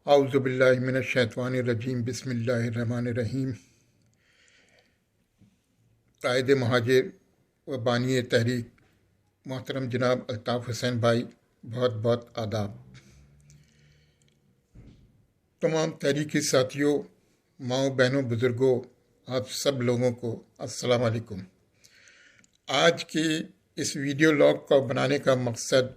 اعوذ باللہ من الشیطان الرجیم بسم اللہ الرحمن الرحیم۔ قائد مہاجر و بانی تحریک محترم جناب الطاف حسین بھائی، بہت بہت آداب۔ تمام تحریکی ساتھیوں، ماؤں بہنوں، بزرگوں، آپ سب لوگوں کو السلام علیکم۔ آج کی اس ویڈیو لاگ کو بنانے کا مقصد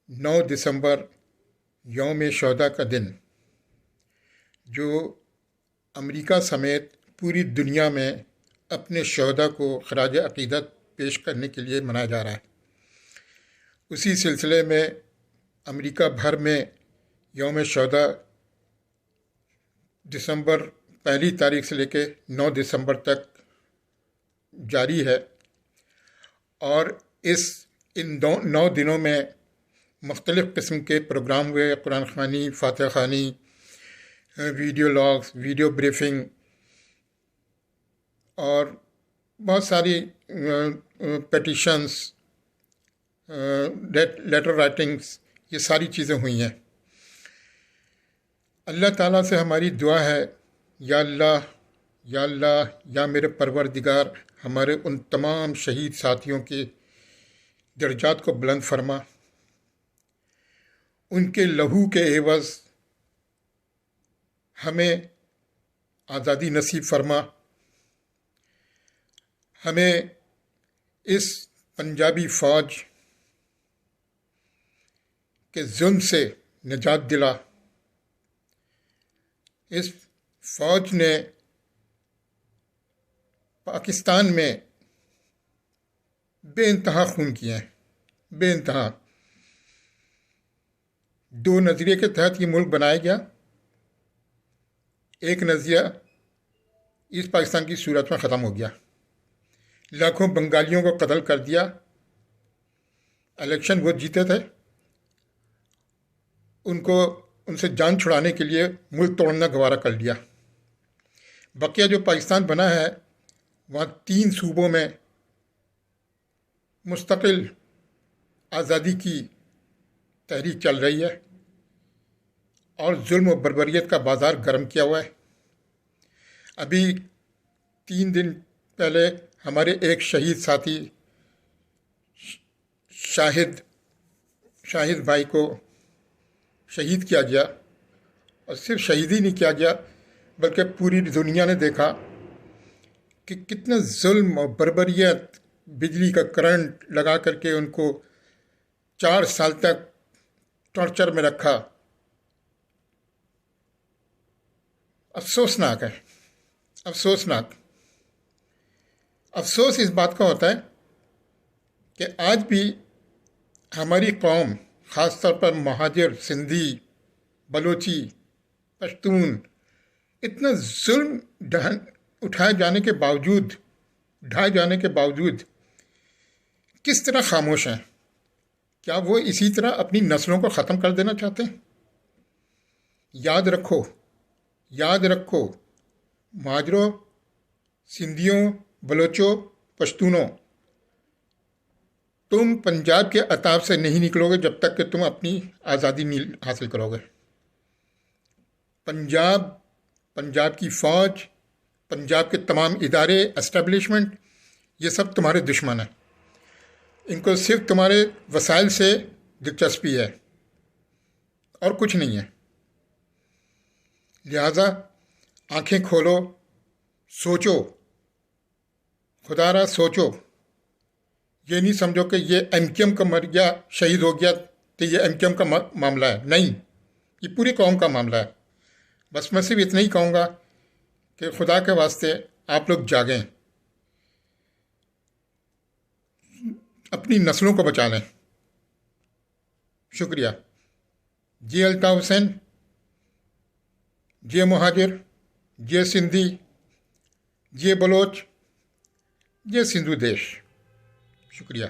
9 دسمبر یوم شہداء کا دن، جو امریکہ سمیت پوری دنیا میں اپنے شہداء کو خراج عقیدت پیش کرنے کے لیے منایا جا رہا ہے۔ اسی سلسلے میں امریکہ بھر میں یوم شہداء دسمبر 1 تاریخ سے لے کے 9 دسمبر تک جاری ہے، اور ان 9 دنوں میں مختلف قسم کے پروگرام ہوئے، قرآن خوانی، فاتحہ خوانی، ویڈیو لاگز، ویڈیو بریفنگ اور بہت ساری پیٹیشنز، لیٹر رائٹنگز، یہ ساری چیزیں ہوئی ہیں۔ اللہ تعالیٰ سے ہماری دعا ہے، یا اللہ یا اللہ یا میرے پروردگار، ہمارے ان تمام شہید ساتھیوں کے درجات کو بلند فرما، ان کے لہو کے عوض ہمیں آزادی نصیب فرما، ہمیں اس پنجابی فوج کے ظلم سے نجات دلا۔ اس فوج نے پاکستان میں بے انتہا خون کیا ہے، بے انتہا۔ 2 نظریے کے تحت یہ ملک بنایا گیا۔ ایک نظریہ ایسٹ پاکستان کی صورت میں ختم ہو گیا، لاکھوں بنگالیوں کو قتل کر دیا، الیکشن وہ جیتے تھے، ان سے جان چھڑانے کے لیے ملک توڑنا گوارا کر لیا۔ بقیہ جو پاکستان بنا ہے، وہاں 3 صوبوں میں مستقل آزادی کی تحریک چل رہی ہے، اور ظلم و بربریت کا بازار گرم کیا ہوا ہے۔ ابھی 3 دن پہلے ہمارے ایک شہید ساتھی شاہد بھائی کو شہید کیا گیا، اور صرف شہید ہی نہیں کیا گیا بلکہ پوری دنیا نے دیکھا کہ کتنا ظلم اور بربریت، بجلی کا کرنٹ لگا کر کے ان کو 4 سال تک ٹارچر میں رکھا۔ افسوسناک ہے، افسوسناک۔ افسوس اس بات کا ہوتا ہے کہ آج بھی ہماری قوم، خاص طور پر مہاجر، سندھی، بلوچی، پشتون، اتنا ظلم ڈھائے جانے کے باوجود کس طرح خاموش ہیں؟ کیا وہ اسی طرح اپنی نسلوں کو ختم کر دینا چاہتے ہیں؟ یاد رکھو مہاجروں، سندھیوں، بلوچوں، پشتونوں، تم پنجاب کے عتاب سے نہیں نکلو گے جب تک کہ تم اپنی آزادی نہیں حاصل کرو گے۔ پنجاب کی فوج، پنجاب کے تمام ادارے، اسٹیبلشمنٹ، یہ سب تمہارے دشمن ہیں۔ ان کو صرف تمہارے وسائل سے دلچسپی ہے اور کچھ نہیں ہے۔ لہذا آنکھیں کھولو، سوچو، خدا را سوچو۔ یہ نہیں سمجھو کہ یہ ایم کیو ایم کا مر گیا، شہید ہو گیا تو یہ ایم کیو ایم کا معاملہ ہے، نہیں، یہ پوری قوم کا معاملہ ہے۔ بس میں صرف اتنا ہی کہوں گا کہ خدا کے واسطے آپ لوگ جاگیں، اپنی نسلوں کو بچا لیں۔ شکریہ۔ جی الطاف حسین، جی مہاجر، جی سندھی، جی بلوچ، جی سندھو دیش۔ شکریہ۔